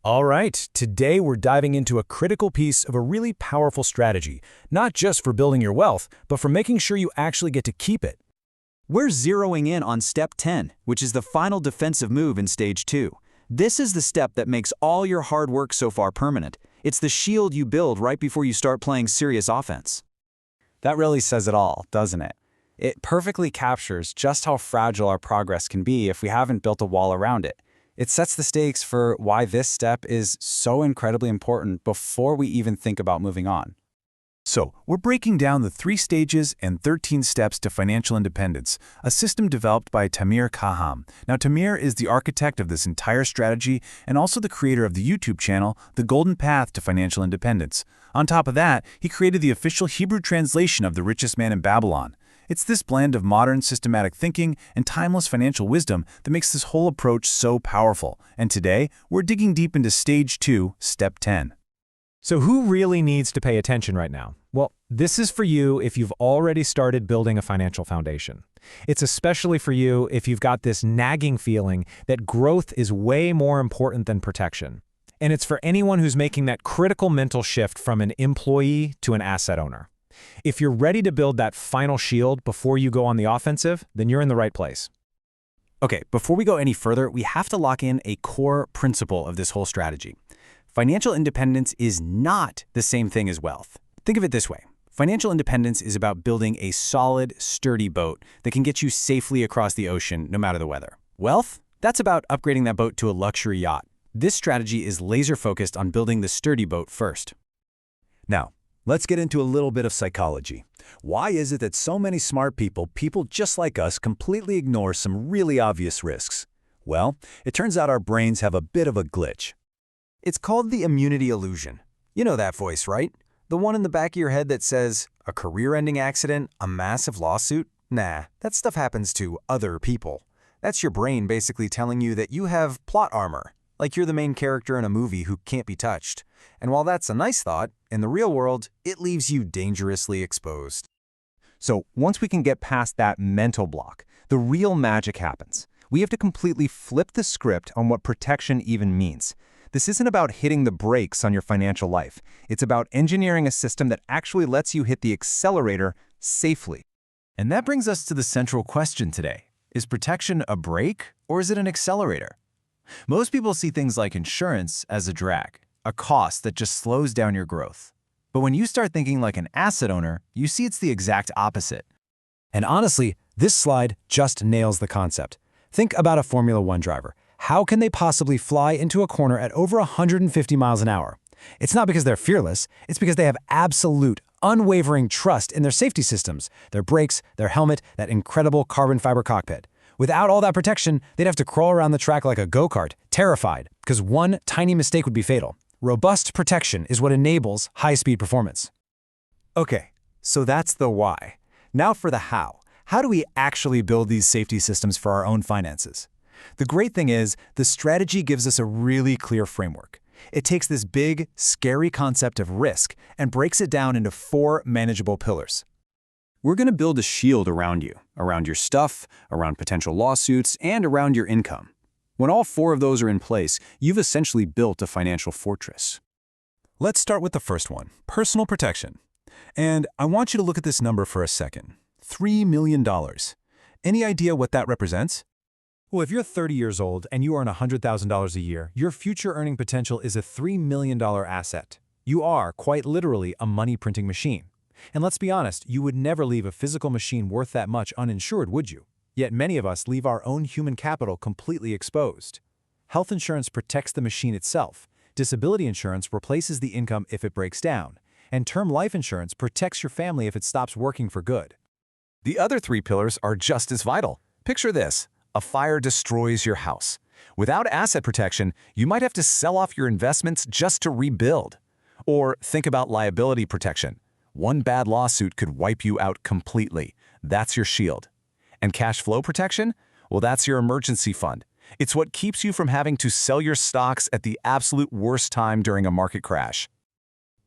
All right, today we're diving into a critical piece of a really powerful strategy, not just for building your wealth, but for making sure you actually get to keep it. We're zeroing in on step 10, which is the final defensive move in stage 2. This is the step that makes all your hard work so far permanent. It's the shield you build right before you start playing serious offense. That really says it all, doesn't it? It perfectly captures just how fragile our progress can be if we haven't built a wall around it. It sets the stakes for why this step is so incredibly important before we even think about moving on. So, we're breaking down the 3 stages and 13 steps to financial independence, a system developed by Tamir Kaham. Now, Tamir is the architect of this entire strategy and also the creator of the YouTube channel, The Golden Path to Financial Independence. On top of that, he created the official Hebrew translation of The Richest Man in Babylon. It's this blend of modern systematic thinking and timeless financial wisdom that makes this whole approach so powerful. And today, we're digging deep into Stage 2, Step 10. So who really needs to pay attention right now? Well, this is for you if you've already started building a financial foundation. It's especially for you if you've got this nagging feeling that growth is way more important than protection. And it's for anyone who's making that critical mental shift from an employee to an asset owner. If you're ready to build that final shield before you go on the offensive, then you're in the right place. Okay, before we go any further, we have to lock in a core principle of this whole strategy. Financial independence is not the same thing as wealth. Think of it this way. Financial independence is about building a solid, sturdy boat that can get you safely across the ocean no matter the weather. Wealth? That's about upgrading that boat to a luxury yacht. This strategy is laser-focused on building the sturdy boat first. Now, let's get into a little bit of psychology. Why is it that so many smart people just like us, completely ignore some really obvious risks? Well, it turns out our brains have a bit of a glitch. It's called the immunity illusion. You know that voice, right? The one in the back of your head that says, a career-ending accident, a massive lawsuit? Nah, that stuff happens to other people. That's your brain basically telling you that you have plot armor, like you're the main character in a movie who can't be touched. And while that's a nice thought, in the real world, it leaves you dangerously exposed. So once we can get past that mental block, the real magic happens. We have to completely flip the script on what protection even means. This isn't about hitting the brakes on your financial life. It's about engineering a system that actually lets you hit the accelerator safely. And that brings us to the central question today. Is protection a brake or is it an accelerator? Most people see things like insurance as a drag, a cost that just slows down your growth. But when you start thinking like an asset owner, you see it's the exact opposite. And honestly, this slide just nails the concept. Think about a Formula One driver. How can they possibly fly into a corner at over 150 miles an hour? It's not because they're fearless, it's because they have absolute, unwavering trust in their safety systems, their brakes, their helmet, that incredible carbon fiber cockpit. Without all that protection, they'd have to crawl around the track like a go-kart, terrified, because one tiny mistake would be fatal. Robust protection is what enables high-speed performance. Okay, so that's the why. Now for the how. How do we actually build these safety systems for our own finances? The great thing is, the strategy gives us a really clear framework. It takes this big, scary concept of risk and breaks it down into 4 manageable pillars. We're going to build a shield around you, around your stuff, around potential lawsuits, and around your income. When all 4 of those are in place, you've essentially built a financial fortress. Let's start with the first one, personal protection. And I want you to look at this number for a second. $3 million. Any idea what that represents? Well, if you're 30 years old and you earn $100,000 a year, your future earning potential is a $3 million asset. You are, quite literally, a money-printing machine. And let's be honest, you would never leave a physical machine worth that much uninsured, would you? Yet many of us leave our own human capital completely exposed. Health insurance protects the machine itself. Disability insurance replaces the income if it breaks down. And term life insurance protects your family if it stops working for good. The other 3 pillars are just as vital. Picture this. A fire destroys your house. Without asset protection, you might have to sell off your investments just to rebuild. Or think about liability protection. One bad lawsuit could wipe you out completely. That's your shield. And cash flow protection? Well, that's your emergency fund. It's what keeps you from having to sell your stocks at the absolute worst time during a market crash.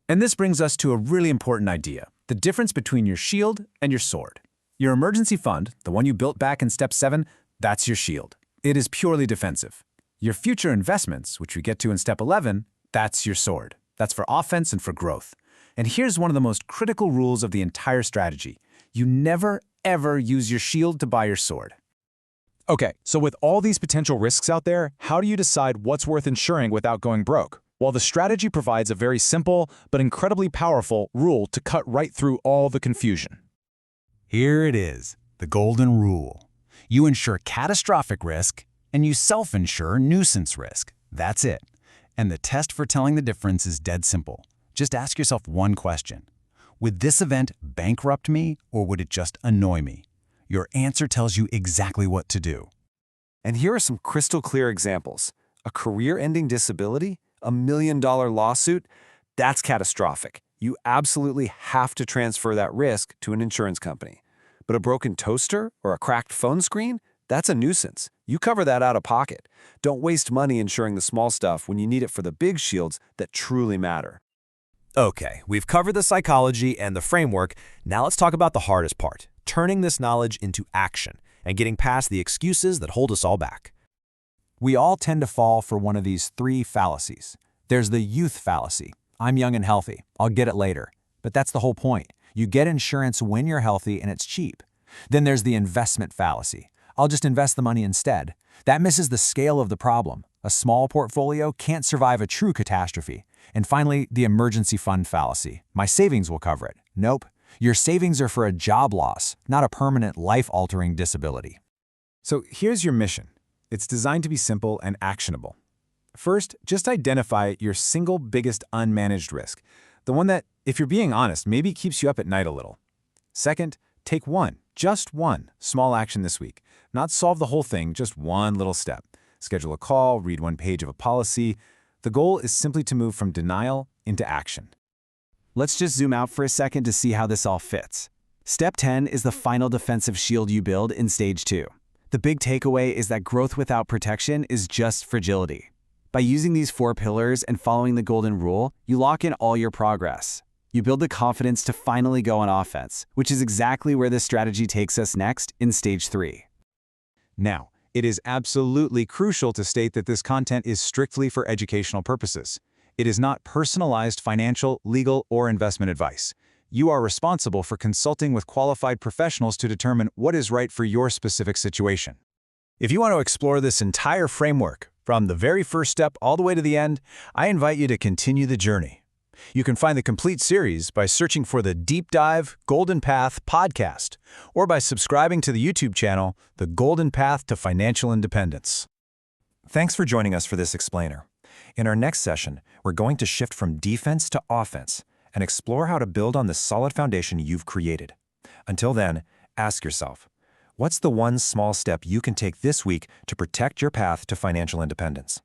And this brings us to a really important idea, the difference between your shield and your sword. Your emergency fund, the one you built back in step 7, that's your shield. It is purely defensive. Your future investments, which we get to in step 11, that's your sword. That's for offense and for growth. And here's one of the most critical rules of the entire strategy. You never, ever use your shield to buy your sword. Okay, so with all these potential risks out there, how do you decide what's worth insuring without going broke? Well, the strategy provides a very simple but incredibly powerful rule to cut right through all the confusion. Here it is, the golden rule. You insure catastrophic risk, and you self-insure nuisance risk. That's it. And the test for telling the difference is dead simple. Just ask yourself one question. Would this event bankrupt me, or would it just annoy me? Your answer tells you exactly what to do. And here are some crystal clear examples. A career-ending disability, $1 million lawsuit, that's catastrophic. You absolutely have to transfer that risk to an insurance company. But a broken toaster or a cracked phone screen, that's a nuisance. You cover that out of pocket. Don't waste money insuring the small stuff when you need it for the big shields that truly matter. Okay, we've covered the psychology and the framework. Now let's talk about the hardest part, turning this knowledge into action and getting past the excuses that hold us all back. We all tend to fall for one of these three fallacies. There's the youth fallacy. I'm young and healthy. I'll get it later. But that's the whole point. You get insurance when you're healthy and it's cheap. Then there's the investment fallacy. I'll just invest the money instead. That misses the scale of the problem. A small portfolio can't survive a true catastrophe. And finally, the emergency fund fallacy. My savings will cover it. Nope. Your savings are for a job loss, not a permanent life-altering disability. So here's your mission. It's designed to be simple and actionable. First, just identify your single biggest unmanaged risk, the one that, if you're being honest, maybe keeps you up at night a little. Second, take just one, small action this week. Not solve the whole thing, just one little step. Schedule a call, read one page of a policy. The goal is simply to move from denial into action. Let's just zoom out for a second to see how this all fits. Step 10 is the final defensive shield you build in stage 2. The big takeaway is that growth without protection is just fragility. By using these 4 pillars and following the golden rule, you lock in all your progress. You build the confidence to finally go on offense, which is exactly where this strategy takes us next in stage 3. Now, it is absolutely crucial to state that this content is strictly for educational purposes. It is not personalized financial, legal, or investment advice. You are responsible for consulting with qualified professionals to determine what is right for your specific situation. If you want to explore this entire framework, from the very first step all the way to the end, I invite you to continue the journey. You can find the complete series by searching for the Deep Dive Golden Path podcast, or by subscribing to the YouTube channel, The Golden Path to Financial Independence. Thanks for joining us for this explainer. In our next session, we're going to shift from defense to offense and explore how to build on the solid foundation you've created. Until then, ask yourself, what's the one small step you can take this week to protect your path to financial independence?